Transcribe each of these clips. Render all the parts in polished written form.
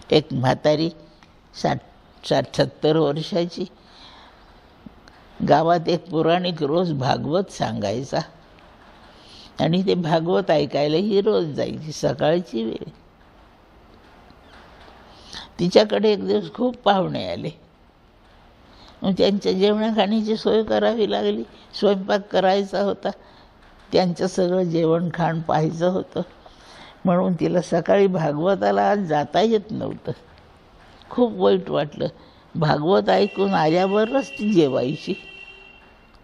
एक म्हातारी 60-70 वर्षाची, गावात एक पुराणिक रोज भागवत सांगायचा आणि ते भागवत ऐकायला ही रोज जायची, सकाळची वेळ. तिच्याकडे एक दिवस खूप पाहुणे आले. मग त्यांच्या जेवणाखाण्याची सोय करावी लागली. स्वयंपाक करायचा होता, त्यांचं सगळं जेवण खाण पाहायचं होतं. म्हणून तिला सकाळी भागवताला आज जाता येत नव्हतं. खूप वाईट वाटलं. भागवत ऐकून आल्यावरच ती जेवायची.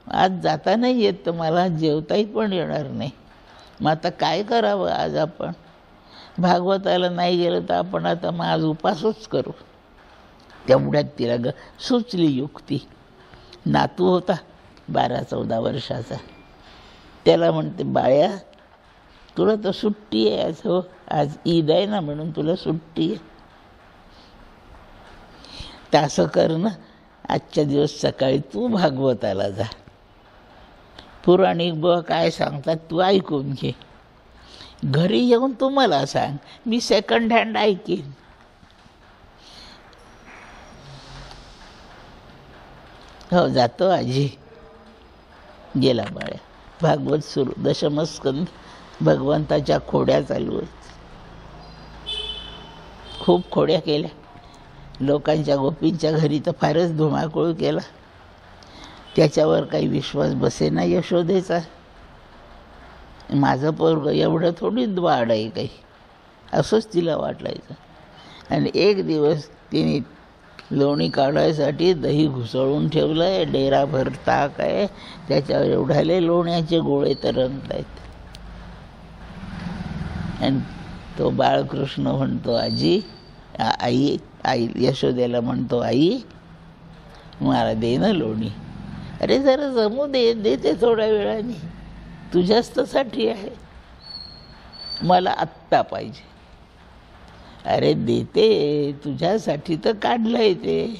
आज जाता नाही येत तर मला जेवताही पण येणार नाही. मग आता काय करावं आज आपण? भागवताला नाही गेलं तर आपण आता मग आज उपासच करू. तेवढ्यात तिला सुचली युक्ती. नातू होता 12-14 वर्षाचा. त्याला म्हणते, बाळ्या तुला तर सुट्टी आहे आज. हो, आज ईद आहे ना, म्हणून तुला सुट्टी आहे. तर असं कर ना, आजच्या दिवस सकाळी तू भागवताला जा. पुराणिक बुवा काय सांगतात तू ऐकून घे. घरी येऊन तू मला सांग, मी सेकंड हँड ऐकीन. हो, जातो आजी. गेला बाळ्या. भागवत सुरू. दशमस्कंद. भगवंताच्या खोड्या चालू आहेत. खूप खोड्या केल्या. लोकांच्या गोपींच्या घरी तर फारच धुमाकूळ केला. त्याच्यावर काही विश्वास बसेना यशोदेचा. माझं पोरगं एवढं थोडी वाढ आहे काही, असंच तिला वाटायचं. आणि एक दिवस तिने लोणी काढायसाठी दही घुसळून ठेवलं आहे, डेराभर ताक आहे, त्याच्यावर एवढाले लोण्याचे गोळे तरंगत आहेत. आणि तो बाळकृष्ण म्हणतो, आजी, आई यशोदेला म्हणतो, आई मला दे ना लोणी. अरे जरा जमू दे, देते थोड्या वेळाने, तुझ्यासाठी आहे, मला आत्ता पाहिजे. अरे देते, तुझ्यासाठी तर काढलंय ते.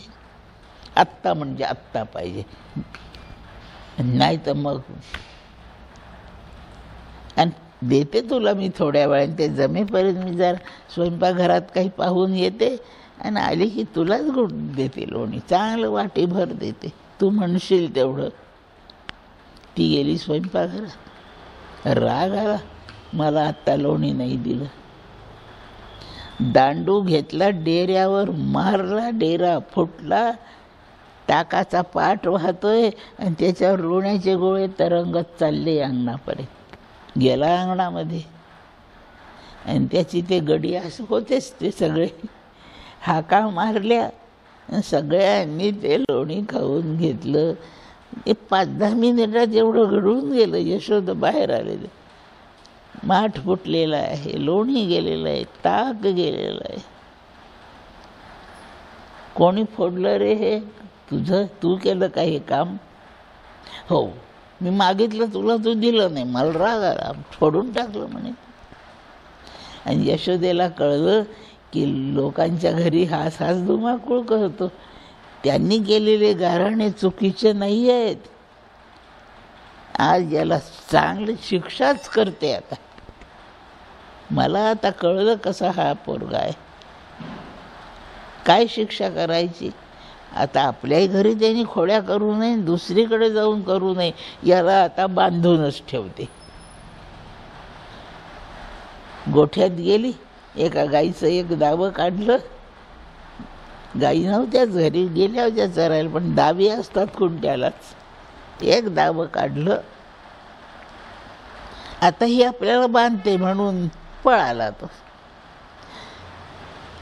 आत्ता म्हणजे आत्ता पाहिजे, नाही तर मग. आणि देते तुला मी थोड्या वेळाने, ते जमेपर्यंत मी जरा स्वयंपाकघरात काही पाहून येते आणि आली की तुलाच घुट देते लोणी, चांगलं वाटीभर देते, तू म्हणशील तेवढं. ती गेली स्वयंपाकघरात. राग आला, मला आत्ता लोणी नाही दिलं. दांडू घेतला, डेऱ्यावर मारला, डेरा फुटला, टाकाचा पाट वाहतोय आणि त्याच्यावर लोण्याचे गोळे तरंगत चालले अंगणापर्यंत. गेला अंगणामध्ये आणि त्याची ते गडी असं होतेच. ते सगळे हाका मारल्या, सगळ्यांनी ते लोणी खाऊन घेतलं. ते 5-10 मिनिटात एवढं घडून गेलं. यशोदा बाहेर आलेलं. माठ फुटलेला आहे, लोणी गेलेलं आहे, ताक गेलेलं आहे. कोणी फोडलं रे हे? तुझं? तू केलं का हे काम? हो, मी मागितलं तुला, तू दिलं नाही, मला राग आला, फोडून टाकलं म्हणे. आणि यशोदेला कळलं की लोकांच्या घरी हाच धुमाकूळ करतो. त्यांनी केलेले गाऱ्हाणे चुकीचे नाही आहेत. आज याला चांगली शिक्षाच करते. आता मला आता कळलं कसा हा पोरगा आहे. काय शिक्षा करायची? आता आपल्याही घरी त्यांनी खोड्या करू नये, दुसरीकडे जाऊन करू नये, याला आता बांधूनच ठेवते. गोठ्यात गेली, एका गाईचं एक दावं काढलं. गाई नव्हत्याच घरी, गेल्या होत्या चरायला, पण दावी असतात खुंट्यालाच. एक दावं काढलं. आता ही आपल्याला बांधते म्हणून पळाला तो.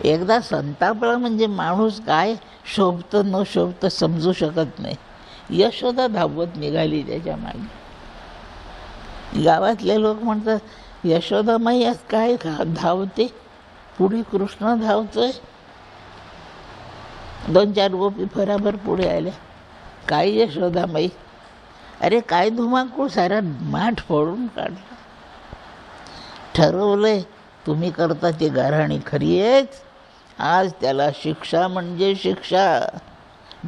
एकदा संतापला म्हणजे माणूस काय शोभतं न शोभतं समजू शकत नाही. यशोदा धावत निघाली त्याच्या मागे. गावातले लोक म्हणतात, यशोदामाई आज काय धावते, पुढे कृष्ण धावतोय. 2-4 गोपी भराभर पुढे आल्या. काय यशोदामाई? अरे काय धुमाकूळ, सारा माठ फोडून काढला. ठरवलंय तुम्ही करता ते गाऱ्हाणी खरी आहेच. आज त्याला शिक्षा म्हणजे शिक्षा,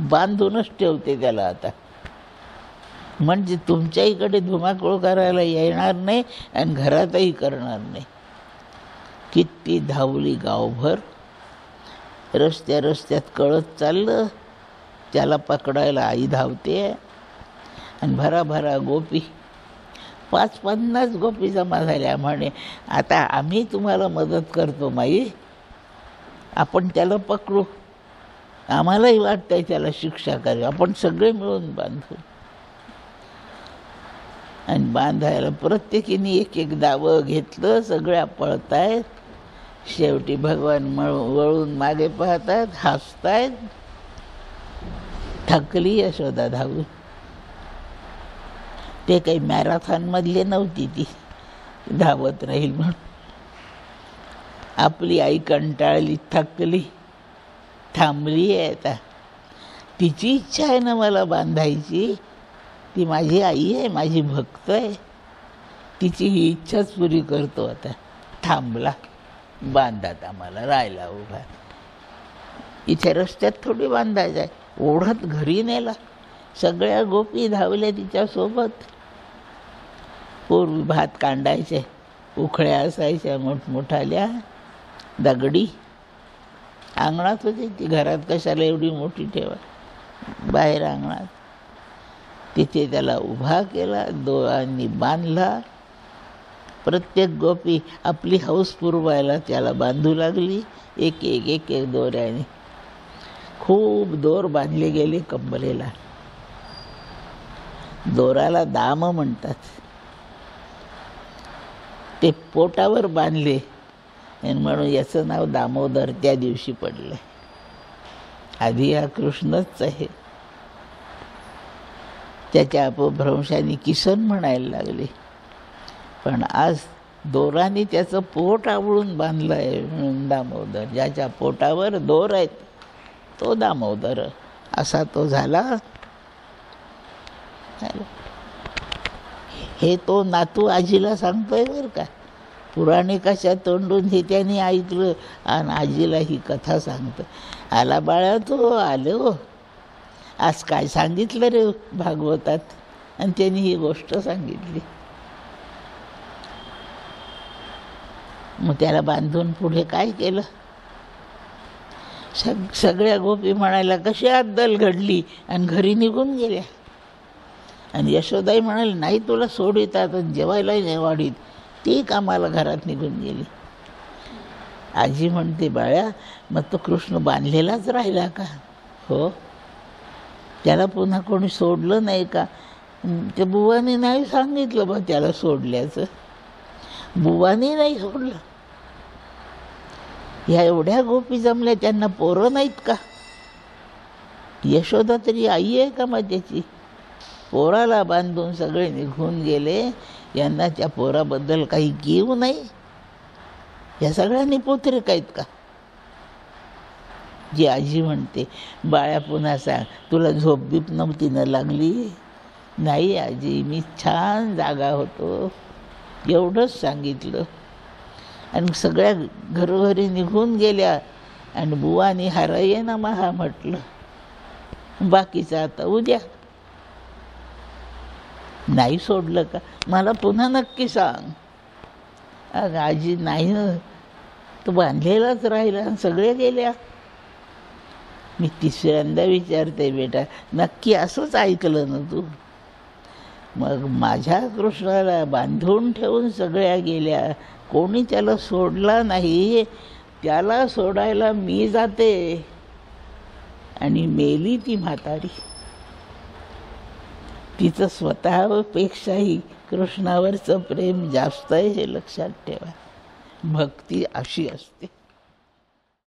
बांधूनच ठेवते त्याला आता. म्हणजे तुमच्या इकडे धुमाकूळ करायला येणार नाही आणि घरातही करणार नाही. किती धावली गावभर. रस्त्यात कळत चाललं, त्याला पकडायला आई धावते आणि भराभरा गोपी 50 गोपी जमा झाल्या. म्हणे आता आम्ही तुम्हाला मदत करतो माई, आपण त्याला पकडू, आम्हालाही वाटतंय त्याला शिक्षा करू, आपण सगळे मिळून बांधू. आणि बांधायला प्रत्येकीने एक दावं घेतलं, सगळ्या पळतायत. शेवटी भगवान वळून मागे पाहतात, हसतायत. थकली यशोदा धावून. ते काही मॅरेथॉनमधले नव्हती ती धावत राहील म्हणून. आपली आई कंटाळली, थकली, थांबली आहे आता. तिची इच्छा आहे ना मला बांधायची, ती माझी आई आहे, माझी भक्त आहे, तिची ही इच्छाच पुरी करतो आता. थांबला, बांधात आम्हाला राहायला उभा. इथे रस्त्यात थोडी बांधायचं आहे, ओढत घरी नेला. सगळ्या गोपी धावल्या तिच्यासोबत. पूर्वी भात कांडायचे, उखळ्या असायच्या मोठमोठाल्या, दगडी. अंगणात होती ती, घरात कशाला एवढी मोठी ठेवा, बाहेर अंगणात. तिथे त्याला उभा केला, दोरांनी बांधला. प्रत्येक गोपी आपली हौस पुरवायला त्याला बांधू लागली, एक एक दोऱ्याने. खूप दोर बांधले गेले कंबरेला. दोराला दाम म्हणतात. ते पोटावर बांधले म्हणून याचं नाव दामोदर त्या दिवशी पडलं. आधी हा कृष्णच आहे. त्याच्या अपभ्रंशाने किसन म्हणायला लागले, पण आज दोराने त्याचं पोट आवळून बांधलं आहे म्हणून दामोदर. ज्याच्या पोटावर दोर आहेत तो दामोदर, असा तो झाला. हे तो नातू आजीला सांगतोय बरं का. पुराणिकाच्या तोंडून हे त्यांनी ऐकलं आणि आजीला ही कथा सांगतो. आला बाळा तो, आलो, आज काय सांगितलं रे भागवतात. आणि त्यांनी ही गोष्ट सांगितली. मग त्याला बांधून पुढे काय केलं. सगळ्या गोपी म्हणायला कशी अद्दल घडली, आणि घरी निघून गेल्या. आणि यशोदाई म्हणाली नाही तुला सोडितात, जेवायलाही नाही वाढीत. ती कामाला घरात निघून गेली. आजी म्हणते बाळा मग तो कृष्ण बांधलेलाच राहिला का. हो, त्याला पुन्हा कोणी सोडलं नाही का. त्या बुवाने नाही सांगितलं बा त्याला सोडल्याचं. बुवाने नाही सोडलं. ह्या एवढ्या गोपी जमल्या, त्यांना पोरं नाहीत का. यशोदा तरी आई आहे का मग त्याची. पोराला बांधून सगळे निघून गेले. यांना त्या पोराबद्दल काही कीव नाही. या सगळ्यांनी पुत्रिक आहेत का. जी आजी म्हणते बाळा पुन्हा सांग, तुला झोप बीप नव्हती न लागली. नाही आजी, मी छान जागा होतो, एवढंच सांगितलं. आणि सगळ्या घरोघरी निघून गेल्या. आणि बुवानी हराये ना महा म्हटलं. बाकीचं आता उद्या. नाही सोडलं का, मला पुन्हा नक्की सांग. अगं आजी नाही ना, तो बांधलेलाच राहिला आणि सगळे गेल्या. मी तिसऱ्यांदा विचारते बेटा, नक्की असंच ऐकलं ना तू. मग माझ्या कृष्णाला बांधून ठेवून सगळ्या गेल्या, कोणी त्याला सोडला नाही. त्याला सोडायला मी जाते आणि मेली ती म्हातारी. तिचं स्वतःपेक्षाही कृष्णावरचं प्रेम जास्त आहे हे लक्षात ठेवा. भक्ती अशी असते.